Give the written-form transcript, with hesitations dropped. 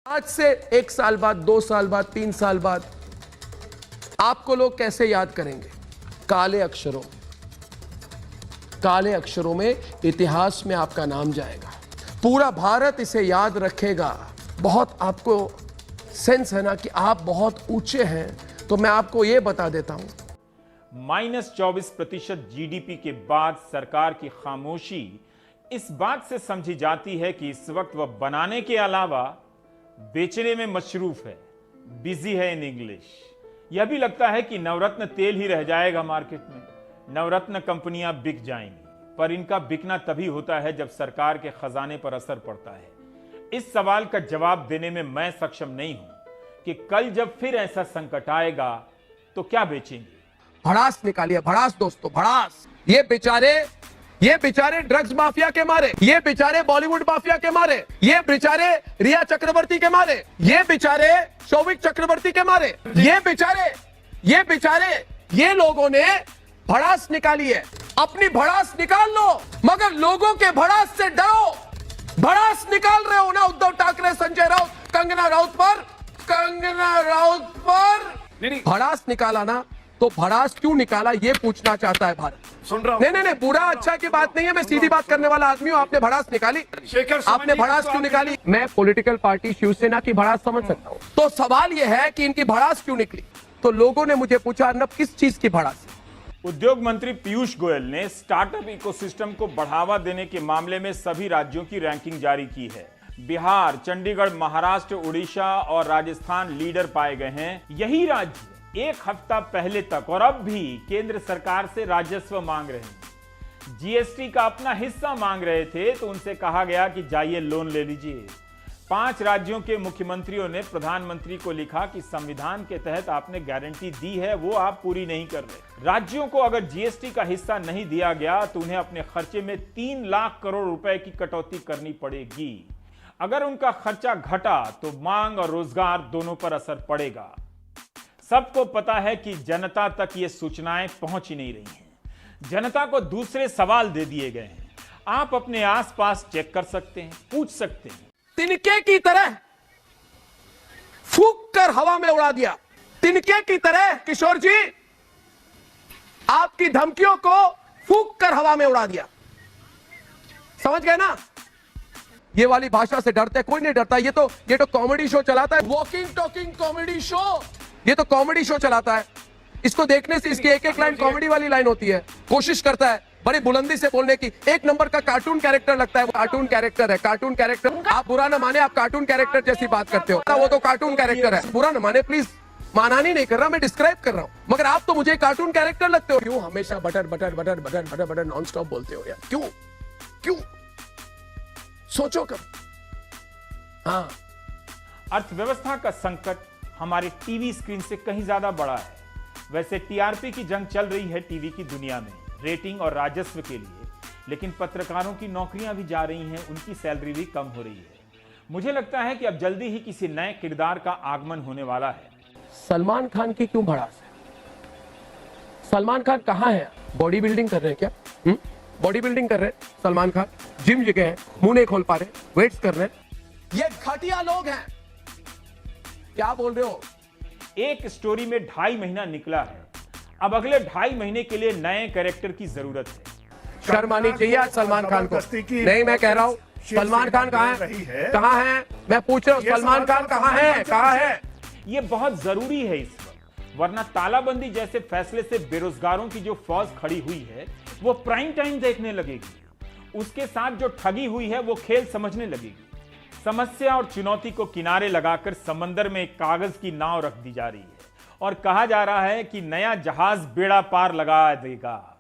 आज से 1 साल बाद, 2 साल बाद, 3 साल बाद आपको लोग कैसे याद करेंगे? काले अक्षरों, काले अक्षरों में इतिहास में आपका नाम जाएगा। पूरा भारत इसे याद रखेगा। बहुत आपको सेंस है ना कि आप बहुत ऊंचे हैं, तो मैं आपको यह बता देता हूं। -24% जीडीपी के बाद सरकार की खामोशी इस बात से समझी जाती है कि इस वक्त वह बनाने के अलावा बेचने में मशरूफ है, बिजी है इन इंग्लिश। यह भी लगता है कि नवरत्न तेल ही रह जाएगा मार्केट में, नवरत्न कंपनियां बिक जाएंगी, पर इनका बिकना तभी होता है जब सरकार के खजाने पर असर पड़ता है। इस सवाल का जवाब देने में मैं सक्षम नहीं हूं कि कल जब फिर ऐसा संकट आएगा तो क्या बेचेंगे। भड़ास निकालिए, भड़ास दोस्तों, भड़ास। ये बेचारे ड्रग्स माफिया के मारे, ये बेचारे बॉलीवुड माफिया के मारे, ये बेचारे रिया चक्रवर्ती के मारे, ये बेचारे शौविक चक्रवर्ती के मारे, ये लोगों ने भड़ास निकाली है। अपनी भड़ास निकाल लो, मगर लोगों के भड़ास से डरो। भड़ास निकाल रहे हो ना उद्धव ठाकरे, संजय राउत, कंगना राउत पर भड़ास निकाला ना, तो भड़ास क्यों निकाला ये पूछना चाहता है भारत। सुन रहा हूं। नहीं, बुरा अच्छा की बात नहीं है, मैं सीधी बात करने वाला आदमी हूं। आपने भड़ास निकाली, आपने भड़ास क्यों निकाली? मैं पॉलिटिकल पार्टी शिवसेना की भड़ास समझ सकता हूं। तो सवाल यह है कि इनकी भड़ास क्यों निकली? तो लोगों ने मुझे पूछा, अर्नब किस चीज की भड़ास? उद्योग मंत्री पीयूष गोयल ने स्टार्टअप इकोसिस्टम को बढ़ावा देने के मामले में सभी राज्यों की रैंकिंग जारी की है। बिहार, चंडीगढ़, महाराष्ट्र, उड़ीसा और राजस्थान लीडर पाए गए हैं। यही राज्य एक हफ्ता पहले तक और अब भी केंद्र सरकार से राजस्व मांग रहे हैं। जीएसटी का अपना हिस्सा मांग रहे थे तो उनसे कहा गया कि जाइए लोन ले लीजिए। 5 राज्यों के मुख्यमंत्रियों ने प्रधानमंत्री को लिखा कि संविधान के तहत आपने गारंटी दी है, वो आप पूरी नहीं कर रहे। राज्यों को अगर जीएसटी का हिस्सा नहीं दिया गया तो उन्हें अपने खर्चे में 3 लाख करोड़ रुपए की कटौती करनी पड़ेगी। अगर उनका खर्चा घटा तो मांग और रोजगार दोनों पर असर पड़ेगा। सबको पता है कि जनता तक ये सूचनाएं पहुंच ही नहीं रही हैं। जनता को दूसरे सवाल दे दिए गए हैं। आप अपने आसपास चेक कर सकते हैं, पूछ सकते हैं। तिनके की तरह फूंक कर हवा में उड़ा दिया। तिनके की तरह किशोर जी, आपकी धमकियों को फूंक कर हवा में उड़ा दिया। समझ गए ना? ये वाली भाषा से डरते कोई नहीं डरता। ये तो कॉमेडी शो चलाता है, वॉकिंग टॉकिंग कॉमेडी शो। ये तो कॉमेडी शो चलाता है। इसको देखने से इसकी एक लाइन कॉमेडी वाली लाइन होती है। कोशिश करता है बड़ी बुलंदी से बोलने की। एक नंबर का कार्टून कैरेक्टर लगता है। कार्टून कैरेक्टर है, कार्टून कैरेक्टर। आप बुरा ना माने, आप कार्टून कैरेक्टर जैसी बात करते हो। वो तो कार्टून कैरेक्टर है, बुरा ना माने प्लीज। मानानी नहीं कर रहा, मैं डिस्क्राइब कर रहा हूं। मगर आप तो मुझे कार्टून कैरेक्टर लगते हो। क्यों हमेशा butter butter butter butter butter butter non stop बोलते हो यार? क्यों? सोचो कब। हाँ, अर्थव्यवस्था का संकट हमारे टीवी स्क्रीन से कहीं ज्यादा बड़ा है। वैसे टीआरपी की जंग चल रही है टीवी की दुनिया में, रेटिंग और राजस्व के लिए, लेकिन पत्रकारों की नौकरियां भी जा रही हैं, उनकी सैलरी भी कम हो रही है। मुझे लगता है कि अब जल्दी ही किसी नए किरदार का आगमन होने वाला है। सलमान खान की क्यों भड़ास है? सलमान खान कहां है? बॉडी बिल्डिंग कर रहे हैं क्या? बॉडी बिल्डिंग कर रहे हैं सलमान खान, जिम जगह है, मुंह नहीं खोल पा रहे, वेट्स कर रहे हैं। ये घटिया लोग हैं। क्या बोल रहे हो? एक स्टोरी में 2.5 महीना निकला है। अब अगले 2.5 महीने के लिए नए कैरेक्टर की जरूरत है। शर्म आनी चाहिए आज सलमान खान को। नहीं, मैं कह रहा हूं सलमान खान कहां है? कहां है? मैं पूछ रहा हूं सलमान खान कहां है? ये बहुत जरूरी है इस वक्त, वरना तालाबंदी जैसे फैसले से बेरोजगारों की जो फौज खड़ी हुई है वो प्राइम टाइम देखने लगेगी। उसके साथ जो ठगी हुई है वो खेल समझने लगेगी। समस्या और चुनौती को किनारे लगाकर समंदर में एक कागज की नाव रख दी जा रही है और कहा जा रहा है कि नया जहाज बेड़ा पार लगा देगा।